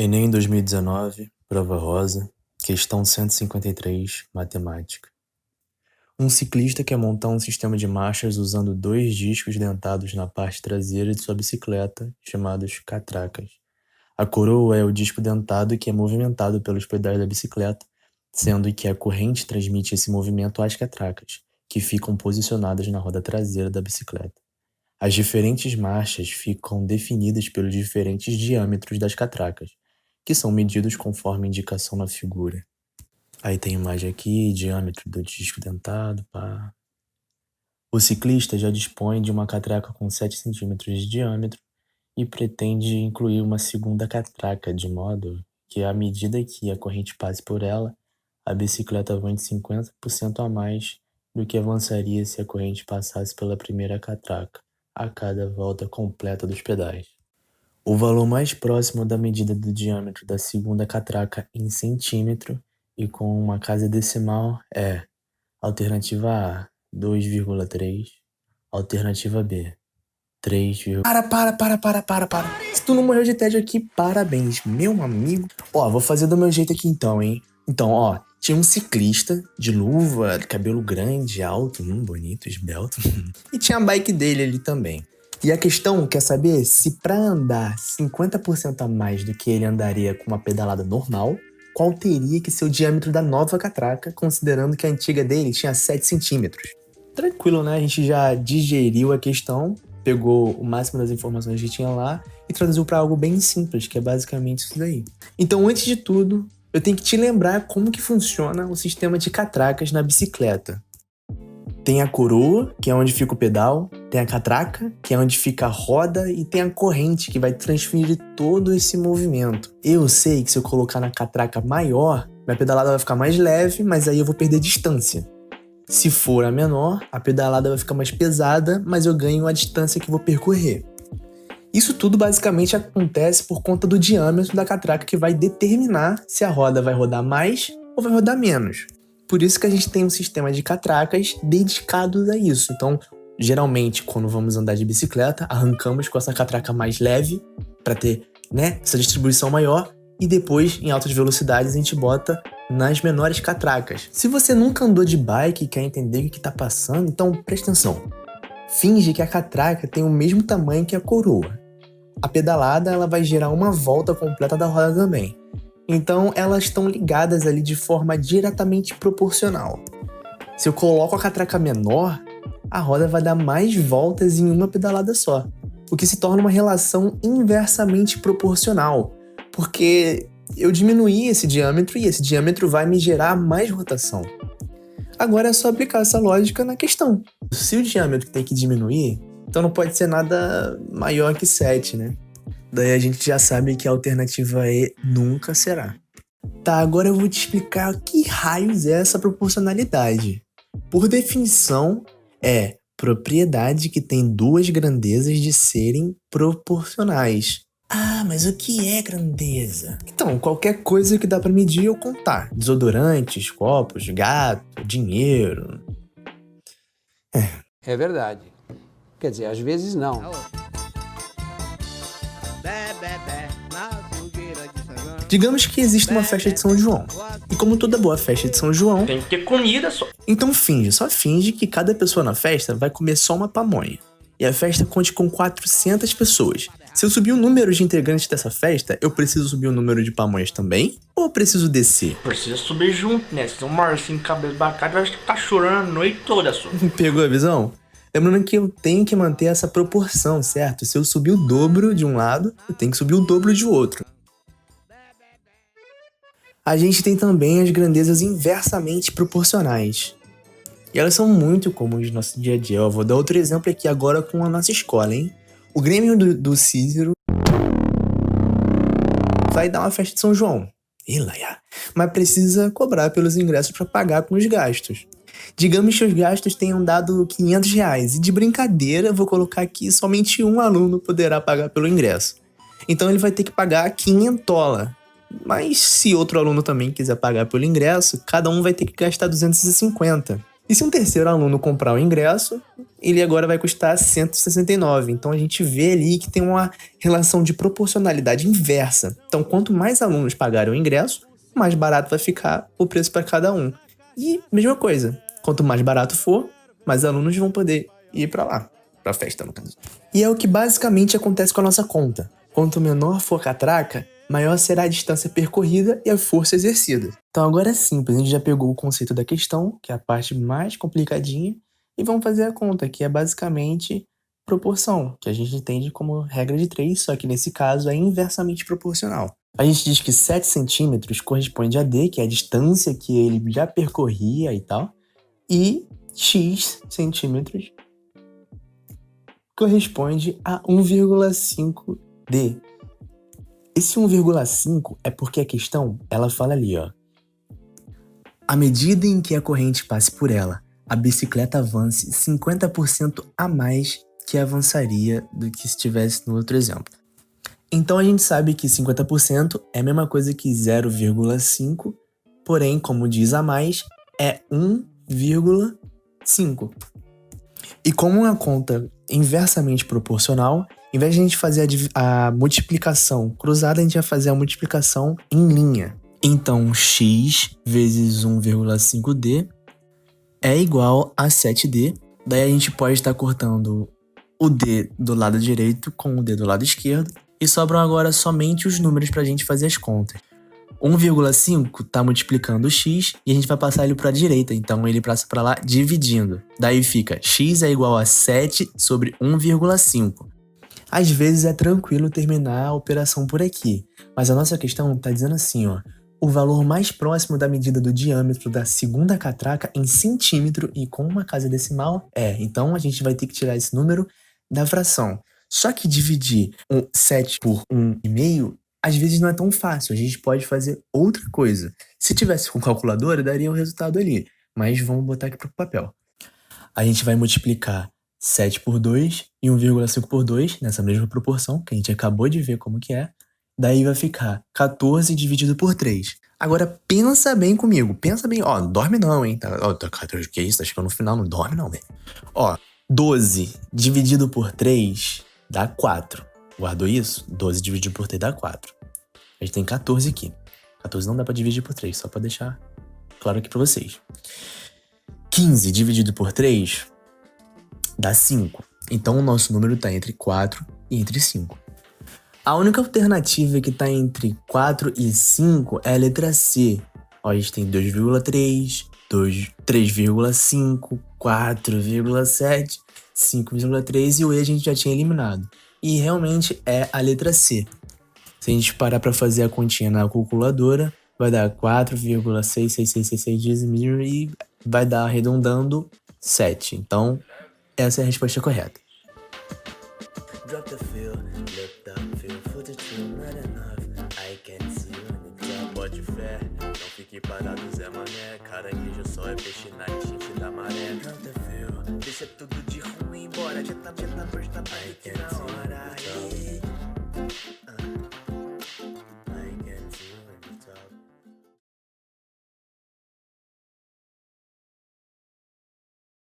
Enem 2019, prova rosa, questão 153, matemática. Um ciclista quer montar um sistema de marchas usando dois discos dentados na parte traseira de sua bicicleta, chamados catracas. A coroa é o disco dentado que é movimentado pelos pedais da bicicleta, sendo que a corrente transmite esse movimento às catracas, que ficam posicionadas na roda traseira da bicicleta. As diferentes marchas ficam definidas pelos diferentes diâmetros das catracas, que são medidos conforme a indicação na figura. Aí tem imagem aqui, diâmetro do disco dentado, pá. O ciclista já dispõe de uma catraca com 7 centímetros de diâmetro e pretende incluir uma segunda catraca, de modo que, à medida que a corrente passe por ela, a bicicleta avance 50% a mais do que avançaria se a corrente passasse pela primeira catraca, a cada volta completa dos pedais. O valor mais próximo da medida do diâmetro da segunda catraca em centímetro e com uma casa decimal é: alternativa A, 2,3, alternativa B, 3, Para. Se tu não morreu de tédio aqui, parabéns, meu amigo. Ó, vou fazer do meu jeito aqui então, hein? Então, ó, tinha um ciclista de luva, cabelo grande, alto, bonito, esbelto. E tinha a bike dele ali também. E a questão quer saber se para andar 50% a mais do que ele andaria com uma pedalada normal, qual teria que ser o diâmetro da nova catraca, considerando que a antiga dele tinha 7 centímetros. Tranquilo, né? A gente já digeriu a questão, pegou o máximo das informações que tinha lá e traduziu para algo bem simples, que é basicamente isso daí. Então, antes de tudo, eu tenho que te lembrar como que funciona o sistema de catracas na bicicleta. Tem a coroa, que é onde fica o pedal, tem a catraca, que é onde fica a roda, e tem a corrente, que vai transferir todo esse movimento. Eu sei que se eu colocar na catraca maior, minha pedalada vai ficar mais leve, mas aí eu vou perder distância. Se for a menor, a pedalada vai ficar mais pesada, mas eu ganho a distância que vou percorrer. Isso tudo basicamente acontece por conta do diâmetro da catraca, que vai determinar se a roda vai rodar mais ou vai rodar menos. Por isso que a gente tem um sistema de catracas dedicados a isso. Então, geralmente, quando vamos andar de bicicleta, arrancamos com essa catraca mais leve para ter, essa distribuição maior, e depois, em altas velocidades, a gente bota nas menores catracas. Se você nunca andou de bike e quer entender o que está passando, então presta atenção. Finge que a catraca tem o mesmo tamanho que a coroa. A pedalada ela vai gerar uma volta completa da roda também. Então, elas estão ligadas ali de forma diretamente proporcional. Se eu coloco a catraca menor, a roda vai dar mais voltas em uma pedalada só, o que se torna uma relação inversamente proporcional, porque eu diminuí esse diâmetro e esse diâmetro vai me gerar mais rotação. Agora é só aplicar essa lógica na questão. Se o diâmetro tem que diminuir, então não pode ser nada maior que 7, né? Daí a gente já sabe que a alternativa E nunca será. Tá, agora eu vou te explicar que raios é essa proporcionalidade. Por definição, é propriedade que tem duas grandezas de serem proporcionais. Ah, mas o que é grandeza? Então, qualquer coisa que dá pra medir ou contar. Desodorantes, copos, gato, dinheiro. É verdade. Quer dizer, às vezes não. Digamos que existe uma festa de São João. E como toda boa festa de São João, Tem que ter comida só. então só finge que cada pessoa na festa vai comer só uma pamonha. E a festa conte com 400 pessoas. Se eu subir o número de integrantes dessa festa, eu preciso subir o número de pamonhas também? Ou eu preciso descer? Precisa subir junto, né? Se o Marcinho cabelo bacana vai estar chorando a noite toda só. Pegou a visão? Lembrando que eu tenho que manter essa proporção, certo? Se eu subir o dobro de um lado, eu tenho que subir o dobro de outro. A gente tem também as grandezas inversamente proporcionais. E elas são muito comuns no nosso dia a dia. Eu vou dar outro exemplo aqui agora com a nossa escola, hein? O Grêmio do Cícero vai dar uma festa de São João. Mas precisa cobrar pelos ingressos para pagar com os gastos. Digamos que os gastos tenham dado R$500 e de brincadeira vou colocar aqui somente um aluno poderá pagar pelo ingresso. Então ele vai ter que pagar R$500. Mas se outro aluno também quiser pagar pelo ingresso, cada um vai ter que gastar 250. E se um terceiro aluno comprar o ingresso, ele agora vai custar 169. Então a gente vê ali que tem uma relação de proporcionalidade inversa. Então quanto mais alunos pagarem o ingresso, mais barato vai ficar o preço para cada um. E mesma coisa, quanto mais barato for, mais alunos vão poder ir para lá, para a festa no caso. E é o que basicamente acontece com a nossa conta. Quanto menor for a catraca, maior será a distância percorrida e a força exercida. Então agora é simples, a gente já pegou o conceito da questão, que é a parte mais complicadinha, e vamos fazer a conta, que é basicamente proporção, que a gente entende como regra de 3, só que nesse caso é inversamente proporcional. A gente diz que 7 centímetros corresponde a D, que é a distância que ele já percorria e tal, e X centímetros corresponde a 1,5D. Esse 1,5 é porque a questão, ela fala ali, ó. À medida em que a corrente passe por ela, a bicicleta avance 50% a mais que avançaria do que se estivesse no outro exemplo. Então a gente sabe que 50% é a mesma coisa que 0,5, porém, como diz a mais, é 1,5. E como uma conta inversamente proporcional, em vez de a gente fazer a multiplicação cruzada, a gente vai fazer a multiplicação em linha. Então, x vezes 1,5D é igual a 7D. Daí a gente pode estar cortando o D do lado direito com o D do lado esquerdo. E sobram agora somente os números para a gente fazer as contas. 1,5 está multiplicando o x e a gente vai passar ele para a direita. Então ele passa para lá dividindo. Daí fica x é igual a 7 sobre 1,5. Às vezes é tranquilo terminar a operação por aqui. Mas a nossa questão está dizendo assim, ó. O valor mais próximo da medida do diâmetro da segunda catraca em centímetro e com uma casa decimal é. Então a gente vai ter que tirar esse número da fração. Só que dividir 7 por 1,5, às vezes não é tão fácil. A gente pode fazer outra coisa. Se tivesse com calculadora, daria o resultado ali. Mas vamos botar aqui pro papel. A gente vai multiplicar 7 por 2 e 1,5 por 2, nessa mesma proporção, que a gente acabou de ver como que é. Daí vai ficar 14 dividido por 3. Agora pensa bem comigo. Pensa bem. Ó, não dorme não, hein? Que isso? Tá chegando no final, não dorme não, velho. Ó, 12 dividido por 3 dá 4. Guardou isso? 12 dividido por 3 dá 4. A gente tem 14 aqui. 14 não dá pra dividir por 3, só pra deixar claro aqui pra vocês. 15 dividido por 3 dá 5. Então o nosso número tá entre 4 e entre 5. A única alternativa que tá entre 4 e 5 é a letra C. Ó, a gente tem 2,3, 3,5, 4,7, 5,3 e o E a gente já tinha eliminado. E realmente é a letra C. Se a gente parar para fazer a continha na calculadora, vai dar 4,66666 e vai dar arredondando 7. Então, essa é a resposta correta. Drop the feel, lift the feel, foot it through, not enough. I can see you in the top, pode fé. Não fique parado, Zé Mané. Caranguejo só é peixe na enchente da maré. Drop the feel, deixa tudo de ruim embora. Já tá perto na hora.